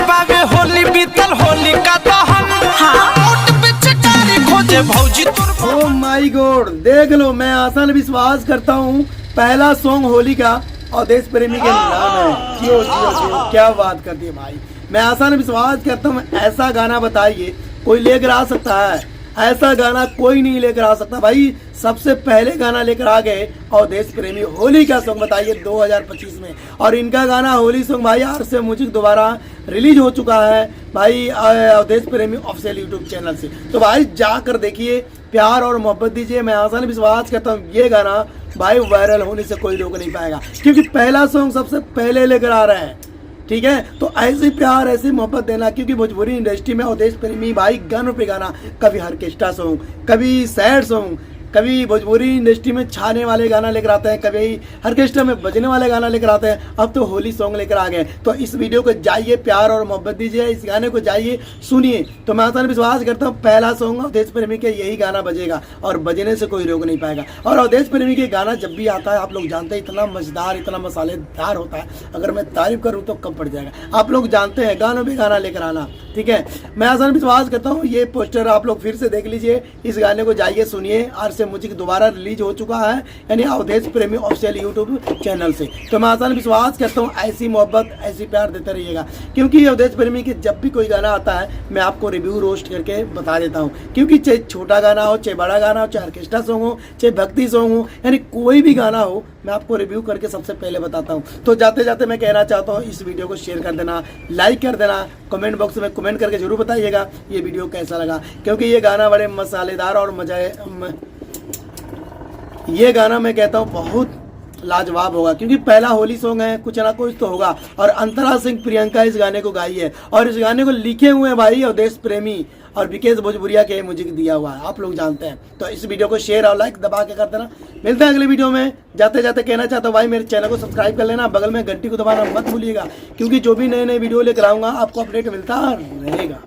बाबे होली बीतल होली का दहन। हाँ खोजे भौजी तुर। ओ माय गॉड, देख लो, मैं आसान विश्वास करता हूँ पहला सॉन्ग होली का अवधेश प्रेमी के नाम है। जियो जियो जियो, क्या बात करती है भाई। मैं आसान विश्वास करता हूँ ऐसा गाना बताइए कोई लेकर आ सकता है? ऐसा गाना कोई नहीं लेकर आ सकता भाई। सबसे पहले गाना लेकर आ गए अवधेश प्रेमी, होली का सॉन्ग बताइए 2025 में। और इनका गाना होली सॉन्ग भाई आर से म्यूजिक दोबारा रिलीज हो चुका है भाई अवधेश प्रेमी ऑफिशियल यूट्यूब चैनल से। तो भाई जाकर देखिए, प्यार और मोहब्बत दीजिए। मैं आसान विश्वास करता हूँ ये गाना भाई वायरल होने से कोई रोक नहीं पाएगा, क्योंकि पहला सॉन्ग सबसे पहले लेकर आ रहा है। ठीक है, तो ऐसे प्यार ऐसी मोहब्बत देना, क्योंकि भोजपुरी इंडस्ट्री में अवधेश प्रेमी भाई गानों पे गाना, कभी ऑर्केस्ट्रा सॉन्ग, कभी सैड सॉन्ग, कभी भोजपुरी इंडस्ट्री में छाने वाले गाना लेकर आते हैं, कभी ऑर्केस्ट्रा में बजने वाले गाना लेकर आते हैं। अब तो होली सॉन्ग लेकर आ गए। तो इस वीडियो को जाइए प्यार और मोहब्बत दीजिए, इस गाने को जाइए सुनिए। तो मैं आसान विश्वास करता हूँ पहला सॉन्ग अवधेश प्रेमी के यही गाना बजेगा और बजने से कोई रोक नहीं पाएगा। और अवधेश प्रेमी के गाना जब भी आता है आप लोग जानते हैं इतना मजेदार, इतना मसालेदार होता है, अगर मैं तारीफ करूँ तो कम पड़ जाएगा। आप लोग जानते हैं गानों पे गाना लेकर आना। ठीक है, मैं आसान विश्वास करता हूँ ये पोस्टर आप लोग फिर से देख लीजिए, इस गाने को जाइए सुनिए। आर से म्यूजिक दोबारा रिलीज हो चुका है, यानी अवधेश प्रेमी ऑफिशियल यूट्यूब चैनल से। तो मैं आसान विश्वास करता हूँ ऐसी मोहब्बत ऐसी प्यार देते रहिएगा, क्योंकि अवधेश प्रेमी के जब भी कोई गाना आता है मैं आपको रिव्यू रोस्ट करके बता देता हूँ। क्योंकि चाहे छोटा गाना हो, चाहे बड़ा गाना हो, चाहे ऑर्केस्ट्रा सॉन्ग हो, चाहे भक्ति सॉन्ग हो, यानी कोई भी गाना हो मैं आपको रिव्यू करके सबसे पहले बताता हूँ। तो जाते जाते मैं कहना चाहता हूँ इस वीडियो को शेयर कर देना, लाइक कर देना, कमेंट बॉक्स में कमेंट करके जरूर बताइएगा ये वीडियो कैसा लगा, क्योंकि ये गाना बड़े मसालेदार और ये गाना मैं कहता हूँ बहुत लाजवाब होगा, क्योंकि पहला होली सॉन्ग है, कुछ ना कुछ तो होगा। और अंतरा सिंह प्रियंका इस गाने को गाई है, और इस गाने को लिखे हुए हैं भाई अवधेश प्रेमी और विकेश भोजपुरिया के म्यूजिक दिया हुआ है, आप लोग जानते हैं। तो इस वीडियो को शेयर और लाइक दबा के कर देना। मिलते हैं अगले वीडियो में। जाते जाते कहना चाहता हूँ भाई मेरे चैनल को सब्सक्राइब कर लेना, बगल में घंटी को दबाना मत भूलिएगा, क्योंकि जो भी नए नए वीडियो लेकर आऊँगा आपको अपडेट मिलता रहेगा।